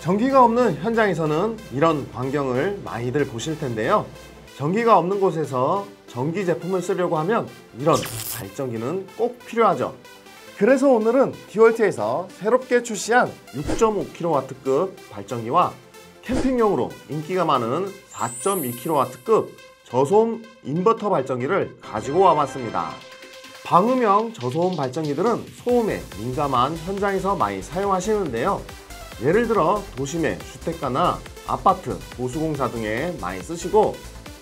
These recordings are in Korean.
전기가 없는 현장에서는 이런 광경을 많이들 보실 텐데요. 전기가 없는 곳에서 전기 제품을 쓰려고 하면 이런 발전기는 꼭 필요하죠. 그래서 오늘은 디월트에서 새롭게 출시한 6.5kW급 발전기와 캠핑용으로 인기가 많은 4.2kW급 저소음 인버터 발전기를 가지고 와봤습니다. 방음형 저소음 발전기들은 소음에 민감한 현장에서 많이 사용하시는데요. 예를 들어 도심의 주택가나 아파트, 보수공사 등에 많이 쓰시고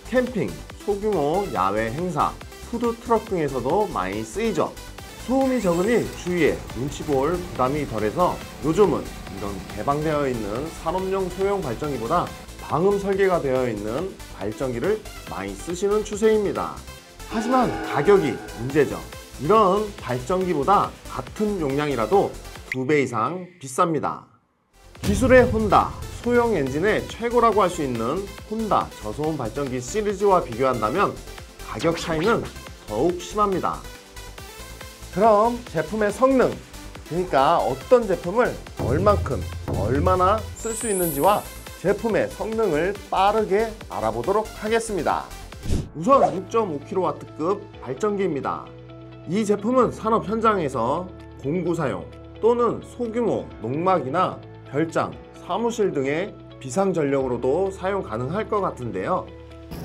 캠핑, 소규모 야외 행사, 푸드트럭 등에서도 많이 쓰이죠. 소음이 적으니 주위에 눈치 볼 부담이 덜해서 요즘은 이런 개방되어 있는 산업용 소형 발전기보다 방음 설계가 되어 있는 발전기를 많이 쓰시는 추세입니다. 하지만 가격이 문제죠. 이런 발전기보다 같은 용량이라도 2배 이상 비쌉니다. 기술의 혼다, 소형 엔진의 최고라고 할 수 있는 혼다 저소음 발전기 시리즈와 비교한다면 가격 차이는 더욱 심합니다. 그럼 제품의 성능, 그러니까 어떤 제품을 얼만큼, 얼마나 쓸 수 있는지와 제품의 성능을 빠르게 알아보도록 하겠습니다. 우선 6.5kW급 발전기입니다. 이 제품은 산업 현장에서 공구 사용 또는 소규모 농막이나 별장, 사무실 등의 비상전력으로도 사용 가능할 것 같은데요.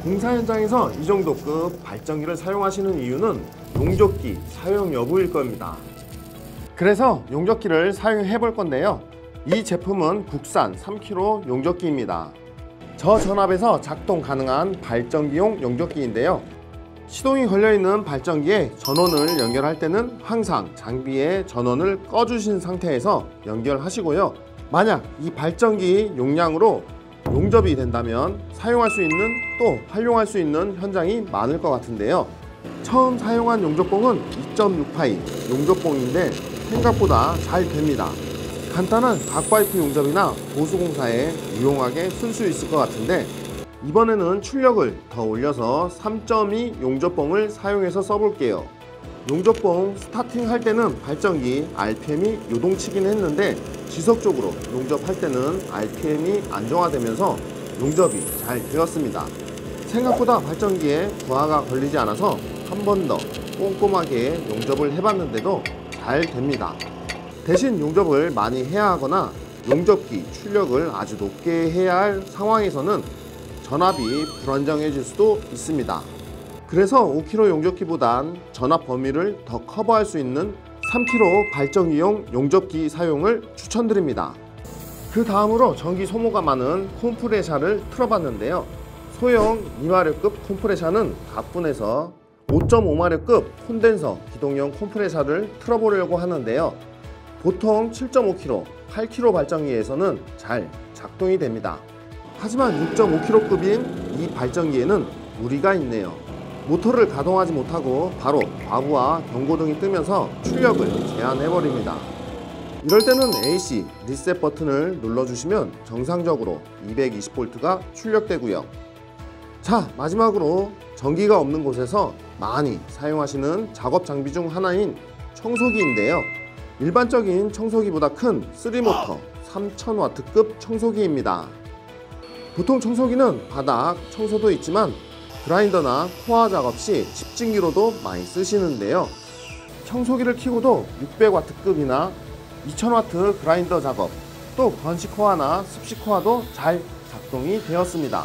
공사 현장에서 이 정도 급 발전기를 사용하시는 이유는 용접기 사용 여부일 겁니다. 그래서 용접기를 사용해 볼 건데요. 이 제품은 국산 3kg 용접기입니다. 저전압에서 작동 가능한 발전기용 용접기인데요. 시동이 걸려있는 발전기에 전원을 연결할 때는 항상 장비에 전원을 꺼주신 상태에서 연결하시고요. 만약 이 발전기 용량으로 용접이 된다면 사용할 수 있는 또 활용할 수 있는 현장이 많을 것 같은데요. 처음 사용한 용접봉은 2.6파이 용접봉인데 생각보다 잘 됩니다. 간단한 각파이프 용접이나 보수공사에 유용하게 쓸 수 있을 것 같은데 이번에는 출력을 더 올려서 3.2 용접봉을 사용해서 써볼게요. 용접봉 스타팅 할 때는 발전기 RPM이 요동치긴 했는데 지속적으로 용접할 때는 RPM이 안정화되면서 용접이 잘 되었습니다. 생각보다 발전기에 부하가 걸리지 않아서 한 번 더 꼼꼼하게 용접을 해봤는데도 잘 됩니다. 대신 용접을 많이 해야 하거나 용접기 출력을 아주 높게 해야 할 상황에서는 전압이 불안정해질 수도 있습니다. 그래서 5kg 용접기보단 전압 범위를 더 커버할 수 있는 3kg 발전기용 용접기 사용을 추천드립니다. 그 다음으로 전기 소모가 많은 콤프레셔를 틀어봤는데요. 소형 2마력급 콤프레셔는 가뿐해서 5.5마력급 콘덴서 기동용 콤프레셔를 틀어보려고 하는데요. 보통 7.5kg, 8kg 발전기에서는 잘 작동이 됩니다. 하지만 6.5kg급인 이 발전기에는 무리가 있네요. 모터를 가동하지 못하고 바로 과부하 경고등이 뜨면서 출력을 제한해버립니다. 이럴 때는 AC 리셋 버튼을 눌러주시면 정상적으로 220V가 출력되고요. 자, 마지막으로 전기가 없는 곳에서 많이 사용하시는 작업 장비 중 하나인 청소기인데요. 일반적인 청소기보다 큰 3모터 3000W급 청소기입니다. 보통 청소기는 바닥 청소도 있지만 그라인더나 코어 작업 시 집진기로도 많이 쓰시는데요. 청소기를 켜고도 600W급이나 2000W 그라인더 작업, 또 건식 코어나 습식 코어도 잘 작동이 되었습니다.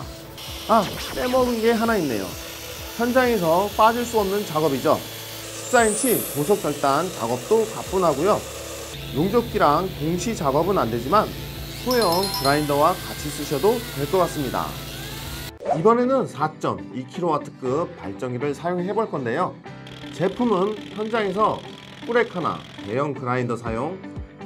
아, 빼먹은 게 하나 있네요. 현장에서 빠질 수 없는 작업이죠. 14인치 보석 절단 작업도 가뿐하고요. 용접기랑 동시 작업은 안 되지만 소형 그라인더와 같이 쓰셔도 될 것 같습니다. 이번에는 4.2kW급 발전기를 사용해 볼 건데요. 제품은 현장에서 후레카나 대형 그라인더 사용,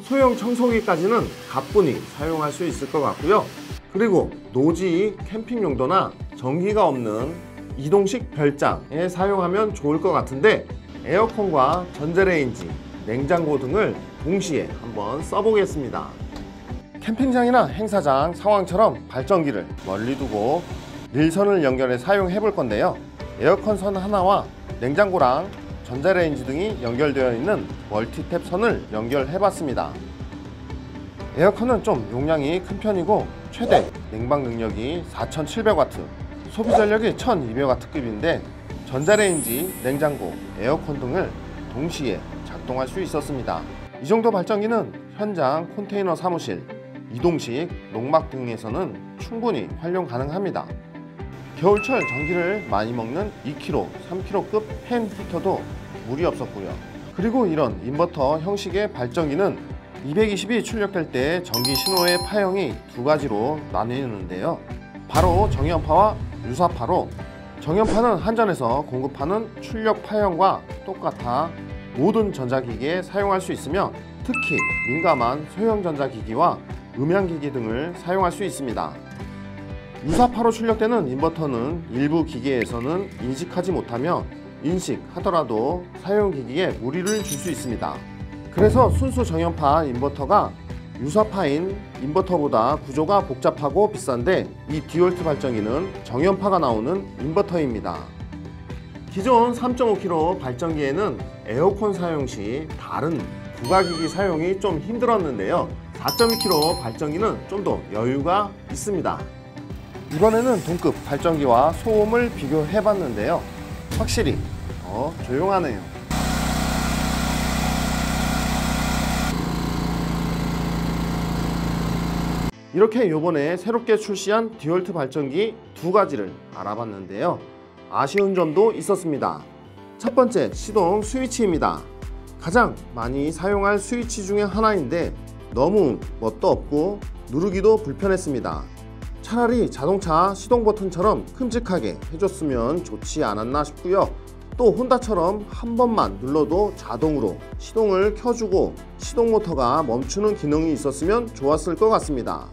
소형 청소기까지는 가뿐히 사용할 수 있을 것 같고요. 그리고 노지 캠핑 용도나 전기가 없는 이동식 별장에 사용하면 좋을 것 같은데 에어컨과 전자레인지, 냉장고 등을 동시에 한번 써보겠습니다. 캠핑장이나 행사장 상황처럼 발전기를 멀리 두고 릴선을 연결해 사용해 볼 건데요. 에어컨 선 하나와 냉장고랑 전자레인지 등이 연결되어 있는 멀티탭 선을 연결해 봤습니다. 에어컨은 좀 용량이 큰 편이고 최대 냉방 능력이 4700W, 소비 전력이 1200W급인데 전자레인지, 냉장고, 에어컨 등을 동시에 작동할 수 있었습니다. 이 정도 발전기는 현장 컨테이너 사무실, 이동식 농막 등에서는 충분히 활용 가능합니다. 겨울철 전기를 많이 먹는 2kg, 3kg급 펜 히터도 무리 없었고요. 그리고 이런 인버터 형식의 발전기는 220이 출력될 때 전기 신호의 파형이 두 가지로 나뉘는데요. 바로 정연파와 유사파로, 정연파는 한전에서 공급하는 출력 파형과 똑같아 모든 전자기기에 사용할 수 있으며 특히 민감한 소형 전자기기와 음향기기 등을 사용할 수 있습니다. 유사파로 출력되는 인버터는 일부 기기에서는 인식하지 못하며 인식하더라도 사용기기에 무리를 줄 수 있습니다. 그래서 순수 정연파 인버터가 유사파인 인버터보다 구조가 복잡하고 비싼데 이 디월트 발전기는 정연파가 나오는 인버터입니다. 기존 3.5kW 발전기에는 에어컨 사용 시 다른 부가기기 사용이 좀 힘들었는데요. 4.2kW 발전기는 좀 더 여유가 있습니다. 이번에는 동급 발전기와 소음을 비교해 봤는데요. 확실히 더 조용하네요. 이렇게 요번에 새롭게 출시한 디월트 발전기 두 가지를 알아봤는데요. 아쉬운 점도 있었습니다. 첫 번째, 시동 스위치입니다. 가장 많이 사용할 스위치 중에 하나인데 너무 멋도 없고 누르기도 불편했습니다. 차라리 자동차 시동 버튼처럼 큼직하게 해줬으면 좋지 않았나 싶고요. 또 혼다처럼 한 번만 눌러도 자동으로 시동을 켜주고 시동 모터가 멈추는 기능이 있었으면 좋았을 것 같습니다.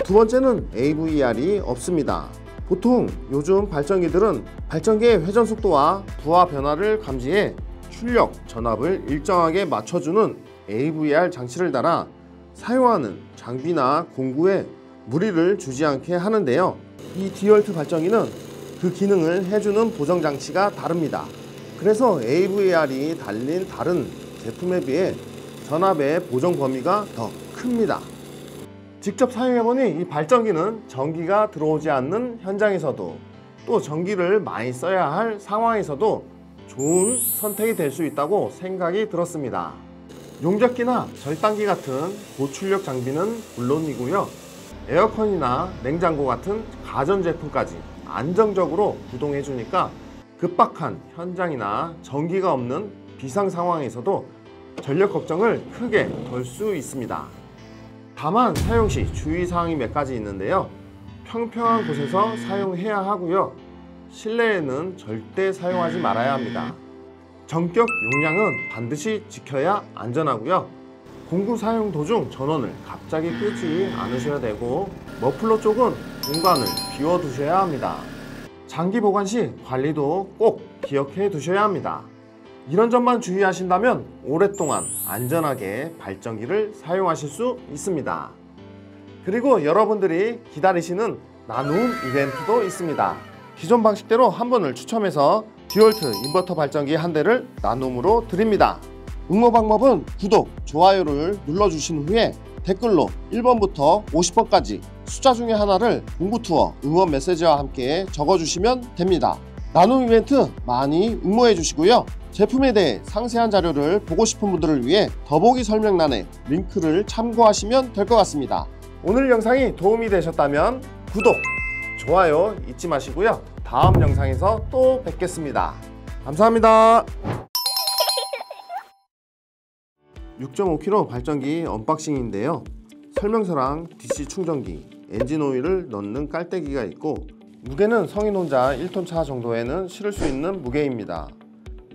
두 번째는 AVR이 없습니다. 보통 요즘 발전기들은 발전기의 회전 속도와 부하 변화를 감지해 출력, 전압을 일정하게 맞춰주는 AVR 장치를 달아 사용하는 장비나 공구에 무리를 주지 않게 하는데요. 이 디월트 발전기는 그 기능을 해주는 보정 장치가 다릅니다. 그래서 AVR이 달린 다른 제품에 비해 전압의 보정 범위가 더 큽니다. 직접 사용해보니 이 발전기는 전기가 들어오지 않는 현장에서도 또 전기를 많이 써야 할 상황에서도 좋은 선택이 될 수 있다고 생각이 들었습니다. 용접기나 절단기 같은 고출력 장비는 물론이고요. 에어컨이나 냉장고 같은 가전제품까지 안정적으로 구동해 주니까 급박한 현장이나 전기가 없는 비상 상황에서도 전력 걱정을 크게 덜 수 있습니다. 다만 사용 시 주의사항이 몇 가지 있는데요. 평평한 곳에서 사용해야 하고요. 실내에는 절대 사용하지 말아야 합니다. 전격 용량은 반드시 지켜야 안전하고요. 공구 사용 도중 전원을 갑자기 끄지 않으셔야 되고 머플러 쪽은 공간을 비워 두셔야 합니다. 장기 보관 시 관리도 꼭 기억해 두셔야 합니다. 이런 점만 주의하신다면 오랫동안 안전하게 발전기를 사용하실 수 있습니다. 그리고 여러분들이 기다리시는 나눔 이벤트도 있습니다. 기존 방식대로 한 분을 추첨해서 디월트 인버터 발전기 한 대를 나눔으로 드립니다. 응모 방법은 구독, 좋아요를 눌러주신 후에 댓글로 1번부터 50번까지 숫자 중에 하나를 공구투어 응원 메시지와 함께 적어주시면 됩니다. 나눔 이벤트 많이 응모해 주시고요. 제품에 대해 상세한 자료를 보고 싶은 분들을 위해 더보기 설명란에 링크를 참고하시면 될 것 같습니다. 오늘 영상이 도움이 되셨다면 구독, 좋아요 잊지 마시고요. 다음 영상에서 또 뵙겠습니다. 감사합니다. 6.5kW 발전기 언박싱인데요. 설명서랑 DC 충전기, 엔진 오일을 넣는 깔때기가 있고 무게는 성인 혼자 1톤 차 정도에는 실을 수 있는 무게입니다.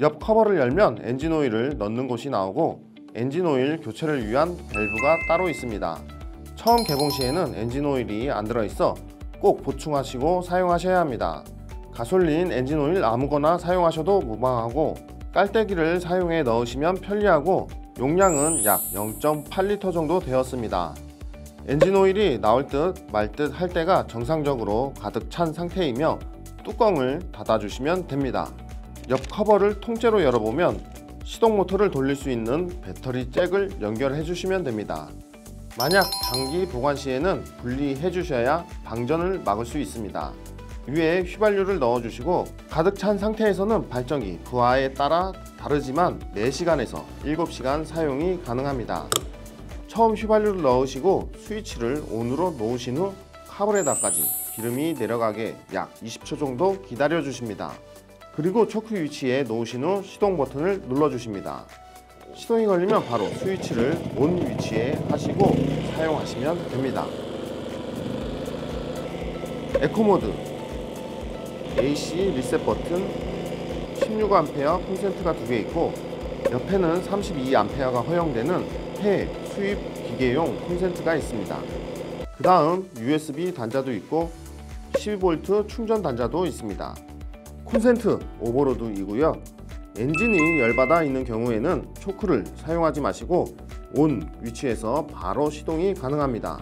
옆 커버를 열면 엔진 오일을 넣는 곳이 나오고 엔진 오일 교체를 위한 밸브가 따로 있습니다. 처음 개봉 시에는 엔진 오일이 안 들어있어 꼭 보충하시고 사용하셔야 합니다. 가솔린 엔진 오일 아무거나 사용하셔도 무방하고 깔때기를 사용해 넣으시면 편리하고 용량은 약 0.8리터 정도 되었습니다. 엔진 오일이 나올 듯 말 듯 할 때가 정상적으로 가득 찬 상태이며 뚜껑을 닫아주시면 됩니다. 옆 커버를 통째로 열어보면 시동 모터를 돌릴 수 있는 배터리 잭을 연결해 주시면 됩니다. 만약 장기 보관 시에는 분리해 주셔야 방전을 막을 수 있습니다. 위에 휘발유를 넣어 주시고 가득 찬 상태에서는 발전기 부하에 따라 다르지만 4시간에서 7시간 사용이 가능합니다. 처음 휘발유를 넣으시고 스위치를 ON으로 놓으신 후 카브레다까지 기름이 내려가게 약 20초 정도 기다려 주십니다. 그리고 초크 위치에 놓으신 후 시동 버튼을 눌러 주십니다. 시동이 걸리면 바로 스위치를 ON 위치에 하시고 사용하시면 됩니다. 에코모드 AC 리셋 버튼 16A 콘센트가 2개 있고 옆에는 32A가 허용되는 폐 수입 기계용 콘센트가 있습니다. 그 다음 USB 단자도 있고 12V 충전 단자도 있습니다. 콘센트 오버로드이고요. 엔진이 열받아 있는 경우에는 초크를 사용하지 마시고 ON 위치에서 바로 시동이 가능합니다.